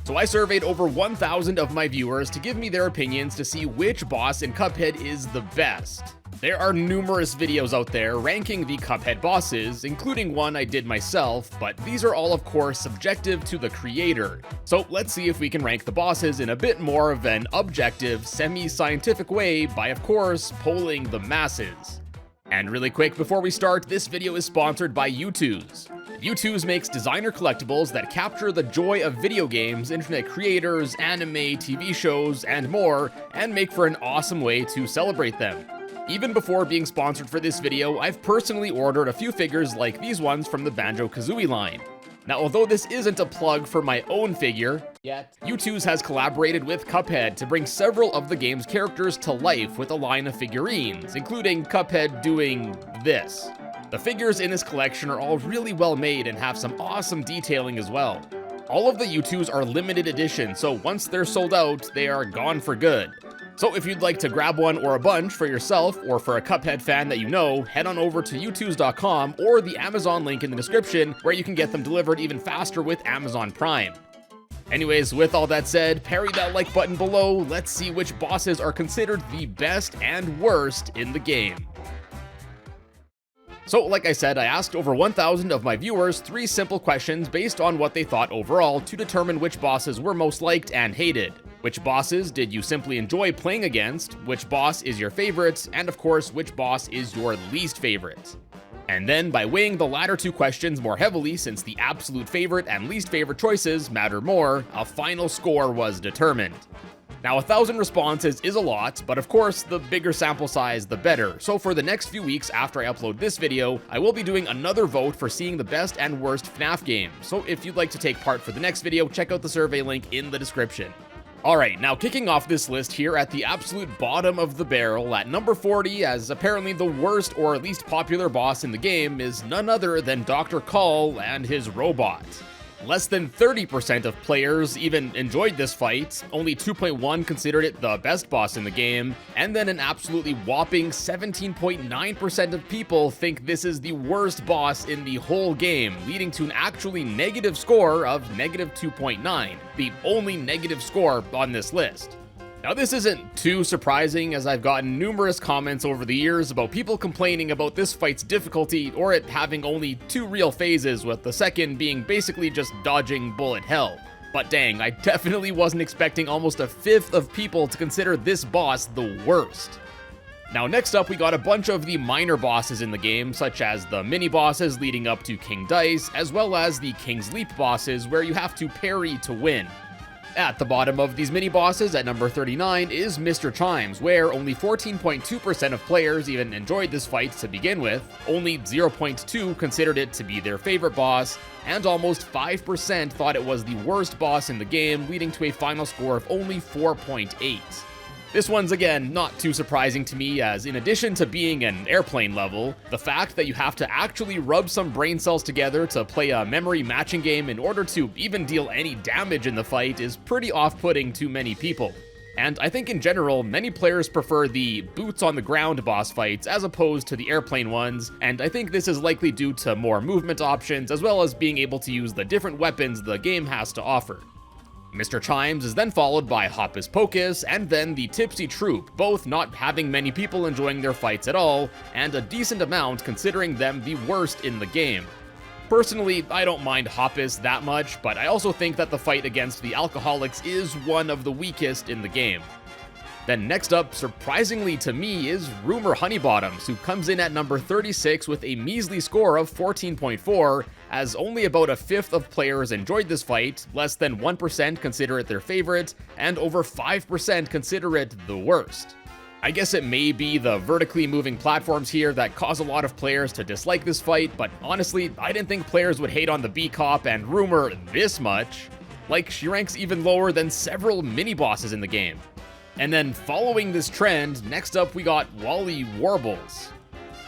So I surveyed over 1,000 of my viewers to give me their opinions to see which boss in Cuphead is the best. There are numerous videos out there ranking the Cuphead bosses, including one I did myself, but these are all of course subjective to the creator. So let's see if we can rank the bosses in a bit more of an objective, semi-scientific way by of course polling the masses. And really quick before we start, this video is sponsored by U2s. U2s makes designer collectibles that capture the joy of video games, internet creators, anime, TV shows, and more, and make for an awesome way to celebrate them. Even before being sponsored for this video, I've personally ordered a few figures like these ones from the Banjo-Kazooie line. Now, although this isn't a plug for my own figure yet, U2s has collaborated with Cuphead to bring several of the game's characters to life with a line of figurines, including Cuphead doing this. The figures in this collection are all really well made and have some awesome detailing as well. All of the U2s are limited edition, so once they're sold out, they are gone for good. So if you'd like to grab one or a bunch for yourself or for a Cuphead fan that you know, head on over to u2s.com or the Amazon link in the description where you can get them delivered even faster with Amazon Prime. Anyways, with all that said, parry that like button below, let's see which bosses are considered the best and worst in the game. So like I said, I asked over 1,000 of my viewers 3 simple questions based on what they thought overall to determine which bosses were most liked and hated. Which bosses did you simply enjoy playing against, which boss is your favorite, and of course, which boss is your least favorite. And then, by weighing the latter 2 questions more heavily since the absolute favorite and least favorite choices matter more, a final score was determined. Now 1,000 responses is a lot, but of course the bigger sample size the better, so for the next few weeks after I upload this video, I will be doing another vote for seeing the best and worst FNAF games, so if you'd like to take part for the next video, check out the survey link in the description. Alright, now kicking off this list here at the absolute bottom of the barrel at number 40 as apparently the worst or least popular boss in the game is none other than Dr. Call and his robot. Less than 30% of players even enjoyed this fight, only 2.1 considered it the best boss in the game, and then an absolutely whopping 17.9% of people think this is the worst boss in the whole game, leading to an actually negative score of -2.9, the only negative score on this list. Now this isn't too surprising as I've gotten numerous comments over the years about people complaining about this fight's difficulty or it having only 2 real phases, with the second being basically just dodging bullet hell. But dang, I definitely wasn't expecting almost a fifth of people to consider this boss the worst. Now next up we got a bunch of the minor bosses in the game, such as the mini bosses leading up to King Dice, as well as the King's Leap bosses where you have to parry to win. At the bottom of these mini-bosses, at number 39, is Mr. Chimes, where only 14.2% of players even enjoyed this fight to begin with, only 0.2 considered it to be their favorite boss, and almost 5% thought it was the worst boss in the game, leading to a final score of only 4.8. This one's again not too surprising to me, as in addition to being an airplane level, the fact that you have to actually rub some brain cells together to play a memory matching game in order to even deal any damage in the fight is pretty off-putting to many people. And I think in general, many players prefer the boots on the ground boss fights as opposed to the airplane ones, and I think this is likely due to more movement options as well as being able to use the different weapons the game has to offer. Mr. Chimes is then followed by Hocus Pocus, and then the Tipsy Troop, both not having many people enjoying their fights at all, and a decent amount considering them the worst in the game. Personally, I don't mind Hoppus that much, but I also think that the fight against the alcoholics is one of the weakest in the game. Then next up, surprisingly to me, is Rumor Honeybottoms, who comes in at number 36 with a measly score of 14.4, as only about a fifth of players enjoyed this fight, less than 1% consider it their favorite, and over 5% consider it the worst. I guess it may be the vertically moving platforms here that cause a lot of players to dislike this fight, but honestly, I didn't think players would hate on the B-Cop and Rumor this much. Like, she ranks even lower than several mini-bosses in the game. And then following this trend, next up we got Wally Warbles.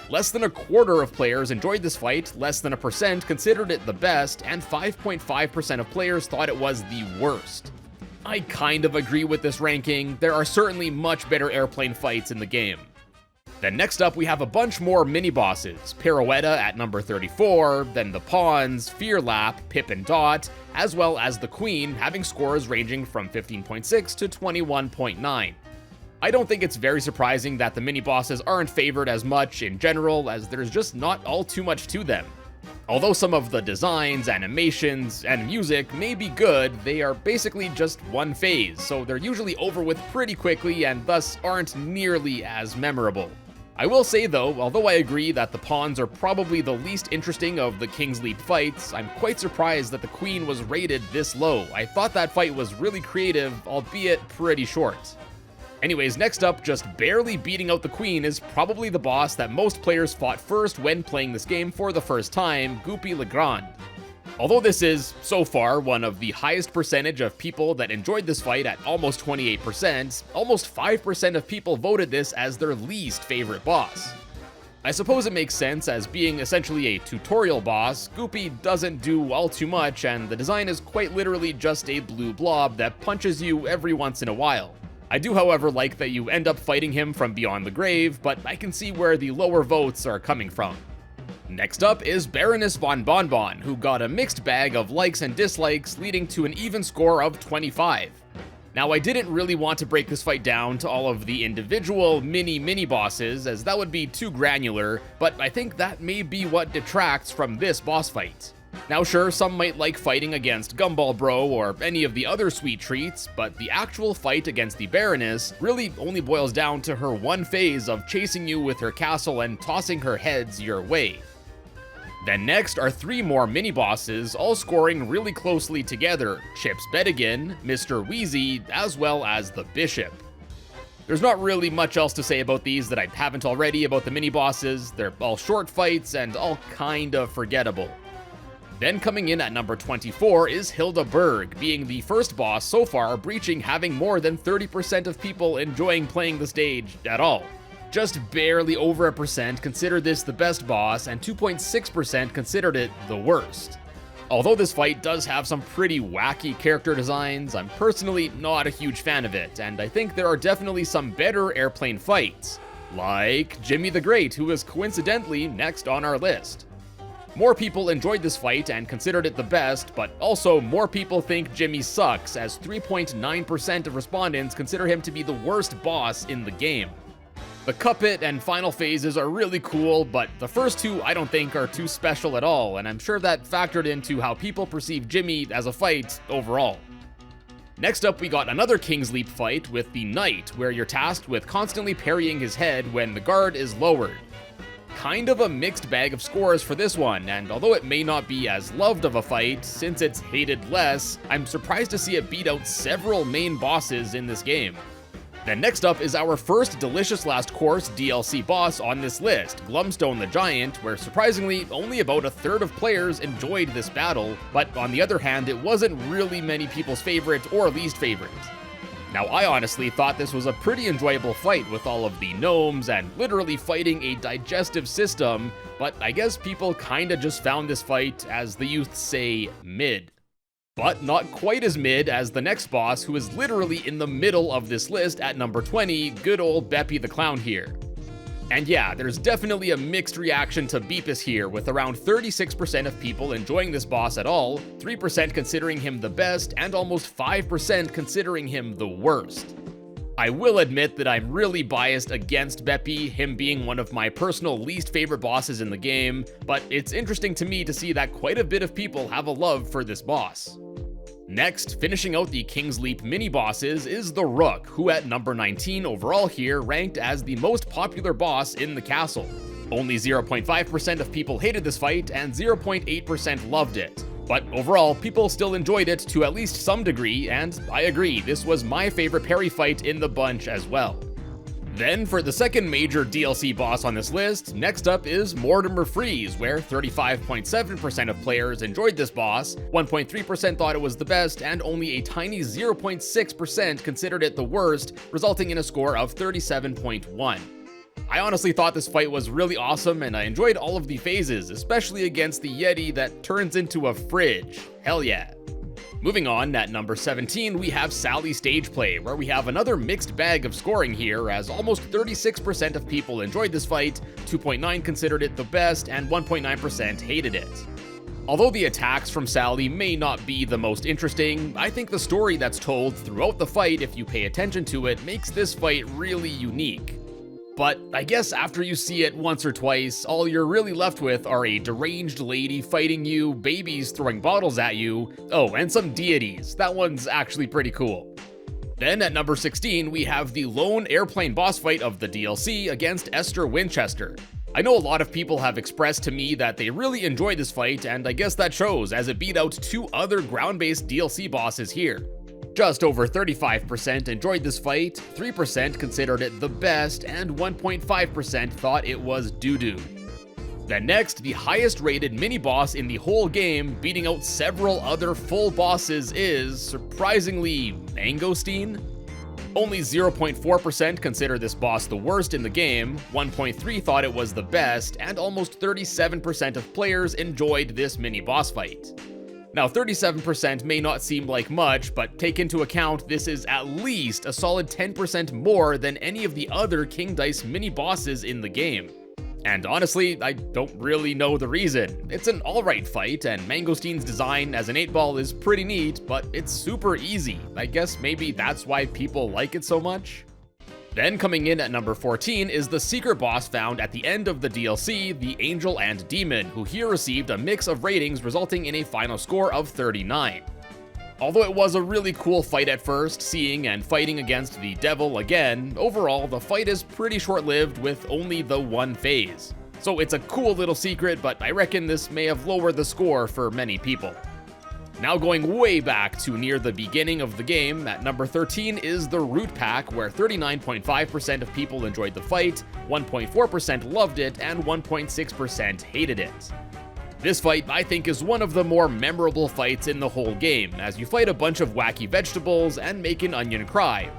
Less than a quarter of players enjoyed this fight, less than 1% considered it the best, and 5.5% of players thought it was the worst. I kind of agree with this ranking. There are certainly much better airplane fights in the game. Then next up we have a bunch more mini-bosses, Pirouetta at number 34, then the Pawns, Fear Lap, Pip and Dot, as well as the Queen, having scores ranging from 15.6 to 21.9. I don't think it's very surprising that the mini-bosses aren't favored as much in general, as there's just not all too much to them. Although some of the designs, animations, and music may be good, they are basically just one phase, so they're usually over with pretty quickly and thus aren't nearly as memorable. I will say though, although I agree that the Pawns are probably the least interesting of the King's Leap fights, I'm quite surprised that the Queen was rated this low. I thought that fight was really creative, albeit pretty short. Anyways, next up, just barely beating out the Queen is probably the boss that most players fought first when playing this game for the first time, Goopy Legrand. Although this is, so far, one of the highest percentage of people that enjoyed this fight at almost 28%, almost 5% of people voted this as their least favorite boss. I suppose it makes sense, as being essentially a tutorial boss, Goopy doesn't do all too much, and the design is quite literally just a blue blob that punches you every once in a while. I do, however, like that you end up fighting him from beyond the grave, but I can see where the lower votes are coming from. Next up is Baroness von Bonbon, who got a mixed bag of likes and dislikes, leading to an even score of 25. Now, I didn't really want to break this fight down to all of the individual mini bosses, as that would be too granular, but I think that may be what detracts from this boss fight. Now sure, some might like fighting against Gumball Bro or any of the other sweet treats, but the actual fight against the Baroness really only boils down to her one phase of chasing you with her castle and tossing her heads your way. Then next are three more mini-bosses, all scoring really closely together, Chip's Bedigan, Mr. Wheezy, as well as the Bishop. There's not really much else to say about these that I haven't already about the mini-bosses. They're all short fights and all kind of forgettable. Then coming in at number 24 is Hilda Berg, being the first boss so far breaching having more than 30% of people enjoying playing the stage at all. Just barely over 1% considered this the best boss, and 2.6% considered it the worst. Although this fight does have some pretty wacky character designs, I'm personally not a huge fan of it, and I think there are definitely some better airplane fights, like Jimmy the Great, who is coincidentally next on our list. More people enjoyed this fight and considered it the best, but also more people think Jimmy sucks, as 3.9% of respondents consider him to be the worst boss in the game. The Cuphead and final phases are really cool, but the first two I don't think are too special at all, and I'm sure that factored into how people perceive Jimmy as a fight overall. Next up, we got another King's Leap fight with the Knight, where you're tasked with constantly parrying his head when the guard is lowered. Kind of a mixed bag of scores for this one, and although it may not be as loved of a fight, since it's hated less, I'm surprised to see it beat out several main bosses in this game. Then next up is our first Delicious Last Course DLC boss on this list, Glumstone the Giant, where surprisingly only about a third of players enjoyed this battle, but on the other hand, it wasn't really many people's favorite or least favorite. Now, I honestly thought this was a pretty enjoyable fight with all of the gnomes and literally fighting a digestive system, but I guess people kinda just found this fight, as the youth say, mid. But not quite as mid as the next boss, who is literally in the middle of this list at number 20, good old Beppy the Clown here. And yeah, there's definitely a mixed reaction to Beepus here, with around 36% of people enjoying this boss at all, 3% considering him the best, and almost 5% considering him the worst. I will admit that I'm really biased against Beppy, him being one of my personal least favorite bosses in the game, but it's interesting to me to see that quite a bit of people have a love for this boss. Next, finishing out the King's Leap mini-bosses is the Rook, who at number 19 overall here ranked as the most popular boss in the castle. Only 0.5% of people hated this fight, and 0.8% loved it. But overall, people still enjoyed it to at least some degree, and I agree, this was my favorite parry fight in the bunch as well. Then, for the second major DLC boss on this list, next up is Mortimer Freeze, where 35.7% of players enjoyed this boss, 1.3% thought it was the best, and only a tiny 0.6% considered it the worst, resulting in a score of 37.1. I honestly thought this fight was really awesome, and I enjoyed all of the phases, especially against the Yeti that turns into a fridge. Hell yeah. Moving on, at number 17, we have Sally Stage Play, where we have another mixed bag of scoring here, as almost 36% of people enjoyed this fight, 2.9% considered it the best, and 1.9% hated it. Although the attacks from Sally may not be the most interesting, I think the story that's told throughout the fight, if you pay attention to it, makes this fight really unique. But I guess after you see it once or twice, all you're really left with are a deranged lady fighting you, babies throwing bottles at you, oh, and some deities. That one's actually pretty cool. Then at number 16, we have the lone airplane boss fight of the DLC against Esther Winchester. I know a lot of people have expressed to me that they really enjoyed this fight, and I guess that shows as it beat out 2 other ground-based DLC bosses here. Just over 35% enjoyed this fight, 3% considered it the best, and 1.5% thought it was doo-doo. Then next, the highest rated mini-boss in the whole game, beating out several other full bosses, is, surprisingly, Mangosteen? Only 0.4% consider this boss the worst in the game, 1.3% thought it was the best, and almost 37% of players enjoyed this mini-boss fight. Now, 37% may not seem like much, but take into account this is at least a solid 10% more than any of the other King Dice mini-bosses in the game. And honestly, I don't really know the reason. It's an alright fight, and Mangosteen's design as an 8-ball is pretty neat, but it's super easy. I guess maybe that's why people like it so much? Then coming in at number 14 is the secret boss found at the end of the DLC, the Angel and Demon, who here received a mix of ratings resulting in a final score of 39. Although it was a really cool fight at first, seeing and fighting against the devil again, overall the fight is pretty short-lived with only the one phase. So it's a cool little secret, but I reckon this may have lowered the score for many people. Now going way back to near the beginning of the game, at number 13 is the Root Pack, where 39.5% of people enjoyed the fight, 1.4% loved it, and 1.6% hated it. This fight, I think, is one of the more memorable fights in the whole game, as you fight a bunch of wacky vegetables and make an onion cry.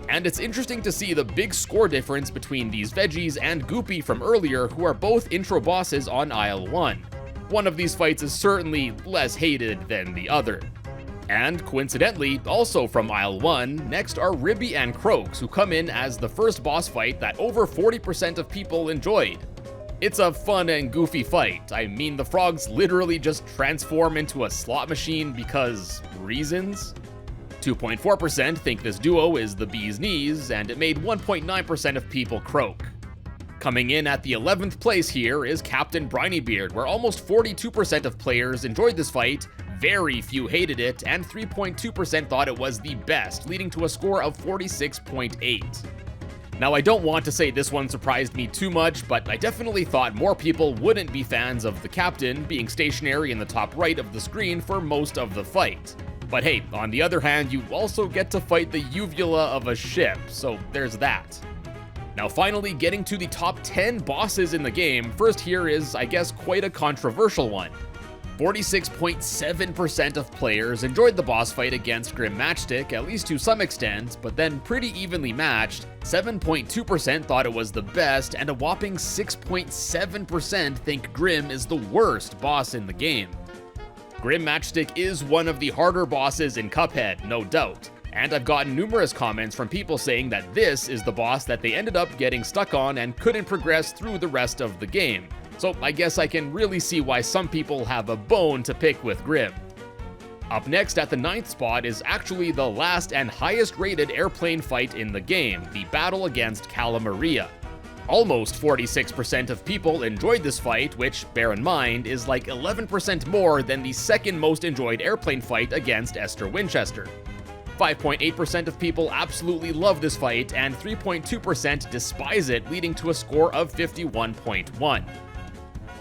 And it's interesting to see the big score difference between these veggies and Goopy from earlier, who are both intro bosses on Isle 1. One of these fights is certainly less hated than the other. And coincidentally, also from Isle 1, next are Ribby and Croaks, who come in as the first boss fight that over 40% of people enjoyed. It's a fun and goofy fight. I mean, the frogs literally just transform into a slot machine because reasons? 2.4% think this duo is the bee's knees, and it made 1.9% of people croak. Coming in at the 11th place here is Captain Brinybeard, where almost 42% of players enjoyed this fight, very few hated it, and 3.2% thought it was the best, leading to a score of 46.8. Now, I don't want to say this one surprised me too much, but I definitely thought more people wouldn't be fans of the Captain being stationary in the top right of the screen for most of the fight. But hey, on the other hand, you also get to fight the uvula of a ship, so there's that. Now finally, getting to the top 10 bosses in the game, first here is, I guess, quite a controversial one. 46.7% of players enjoyed the boss fight against Grim Matchstick, at least to some extent, but then pretty evenly matched, 7.2% thought it was the best, and a whopping 6.7% think Grim is the worst boss in the game. Grim Matchstick is one of the harder bosses in Cuphead, no doubt. And I've gotten numerous comments from people saying that this is the boss that they ended up getting stuck on and couldn't progress through the rest of the game. So I guess I can really see why some people have a bone to pick with Grim. Up next at the 9th spot is actually the last and highest rated airplane fight in the game, the battle against Cala Maria. Almost 46% of people enjoyed this fight, which, bear in mind, is like 11% more than the second most enjoyed airplane fight against Esther Winchester. 5.8% of people absolutely love this fight, and 3.2% despise it, leading to a score of 51.1.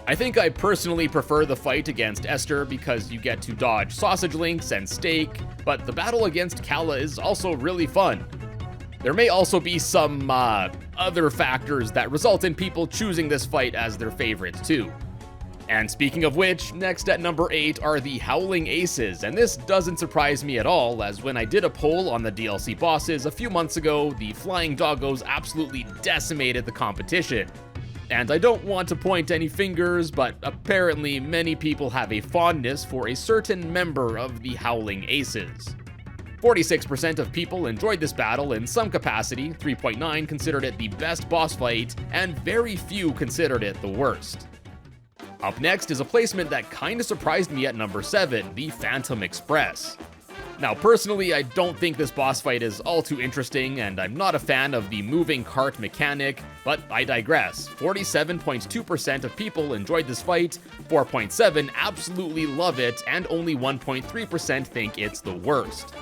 I think I personally prefer the fight against Esther because you get to dodge sausage links and steak, but the battle against Cala is also really fun. There may also be some, other factors that result in people choosing this fight as their favorite too. And speaking of which, next at number 8 are the Howling Aces, and this doesn't surprise me at all, as when I did a poll on the DLC bosses a few months ago, the Flying Doggos absolutely decimated the competition. And I don't want to point any fingers, but apparently many people have a fondness for a certain member of the Howling Aces. 46% of people enjoyed this battle in some capacity, 3.9 considered it the best boss fight, and very few considered it the worst. Up next is a placement that kinda surprised me at number 7, the Phantom Express. Now personally, I don't think this boss fight is all too interesting, and I'm not a fan of the moving cart mechanic, but I digress. 47.2% of people enjoyed this fight, 4.7 absolutely love it, and only 1.3% think it's the worst.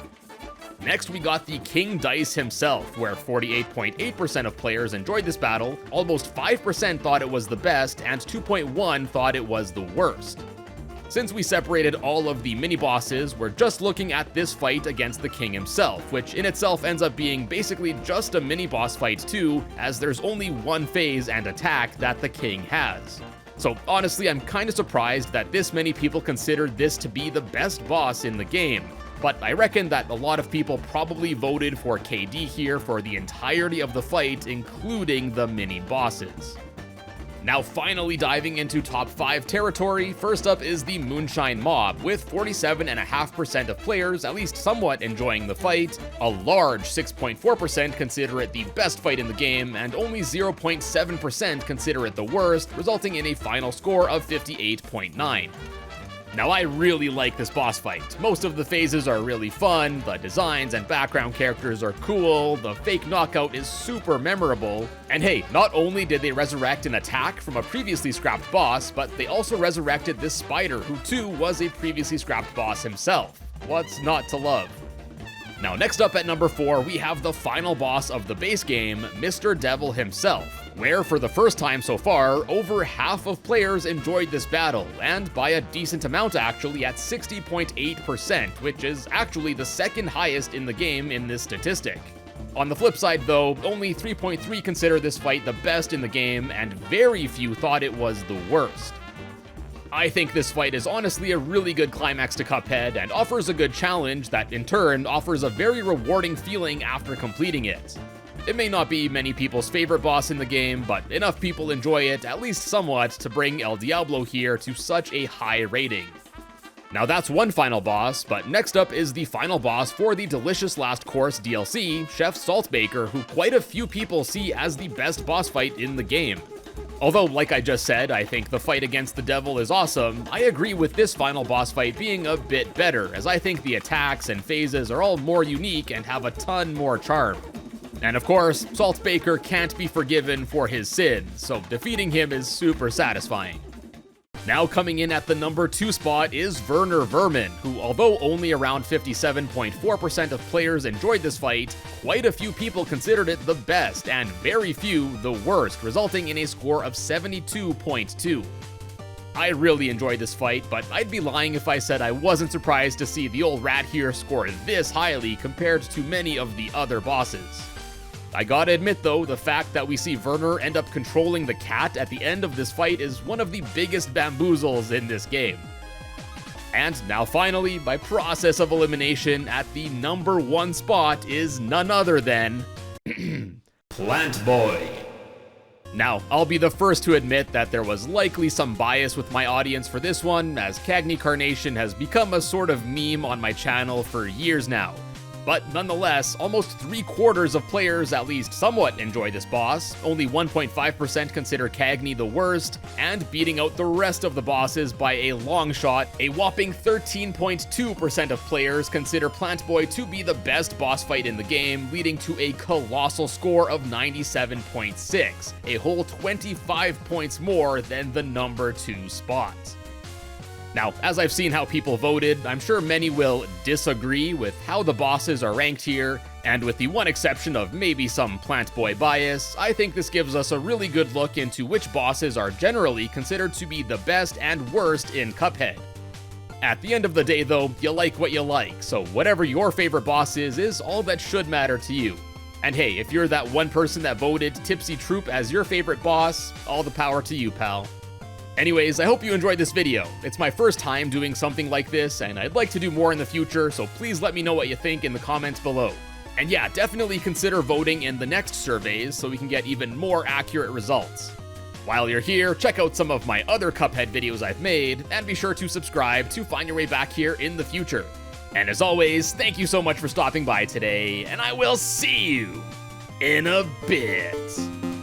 Next, we got the King Dice himself, where 48.8% of players enjoyed this battle, almost 5% thought it was the best, and 2.1 thought it was the worst. Since we separated all of the mini-bosses, we're just looking at this fight against the king himself, which in itself ends up being basically just a mini-boss fight too, as there's only one phase and attack that the king has. So honestly, I'm kinda surprised that this many people considered this to be the best boss in the game. But I reckon that a lot of people probably voted for KD here for the entirety of the fight, including the mini-bosses. Now finally diving into top 5 territory, first up is the Moonshine Mob, with 47.5% of players at least somewhat enjoying the fight, a large 6.4% consider it the best fight in the game, and only 0.7% consider it the worst, resulting in a final score of 58.9. Now I really like this boss fight. Most of the phases are really fun, the designs and background characters are cool, the fake knockout is super memorable, and hey, not only did they resurrect an attack from a previously scrapped boss, but they also resurrected this spider who too was a previously scrapped boss himself. What's not to love? Now next up at number 4, we have the final boss of the base game, Mr. Devil himself, where for the first time so far, over half of players enjoyed this battle, and by a decent amount actually at 60.8%, which is actually the second highest in the game in this statistic. On the flip side though, only 3.3 consider this fight the best in the game, and very few thought it was the worst. I think this fight is honestly a really good climax to Cuphead and offers a good challenge that in turn offers a very rewarding feeling after completing it. It may not be many people's favorite boss in the game, but enough people enjoy it at least somewhat to bring El Diablo here to such a high rating. Now that's one final boss, but next up is the final boss for the Delicious Last Course DLC, Chef Saltbaker, who quite a few people see as the best boss fight in the game. Although, like I just said, I think the fight against the devil is awesome, I agree with this final boss fight being a bit better, as I think the attacks and phases are all more unique and have a ton more charm. And of course, Saltbaker can't be forgiven for his sins, so defeating him is super satisfying. Now coming in at the number 2 spot is Werner Vermin, who although only around 57.4% of players enjoyed this fight, quite a few people considered it the best and very few the worst, resulting in a score of 72.2. I really enjoyed this fight, but I'd be lying if I said I wasn't surprised to see the old rat here score this highly compared to many of the other bosses. I gotta admit though, the fact that we see Werner end up controlling the cat at the end of this fight is one of the biggest bamboozles in this game. And now finally, by process of elimination, at the number 1 spot is none other than Plant Boy. Now, I'll be the first to admit that there was likely some bias with my audience for this one, as Cagney Carnation has become a sort of meme on my channel for years now. But nonetheless, almost 3/4 of players at least somewhat enjoy this boss, only 1.5% consider Cagney the worst, and beating out the rest of the bosses by a long shot, a whopping 13.2% of players consider Plant Boy to be the best boss fight in the game, leading to a colossal score of 97.6, a whole 25 points more than the number 2 spot. Now, as I've seen how people voted, I'm sure many will disagree with how the bosses are ranked here, and with the one exception of maybe some Plant Boy bias, I think this gives us a really good look into which bosses are generally considered to be the best and worst in Cuphead. At the end of the day though, you like what you like, so whatever your favorite boss is all that should matter to you. And hey, if you're that one person that voted Tipsy Troop as your favorite boss, all the power to you, pal. Anyways, I hope you enjoyed this video. It's my first time doing something like this, and I'd like to do more in the future, so please let me know what you think in the comments below. And yeah, definitely consider voting in the next surveys so we can get even more accurate results. While you're here, check out some of my other Cuphead videos I've made, and be sure to subscribe to find your way back here in the future. And as always, thank you so much for stopping by today, and I will see you in a bit.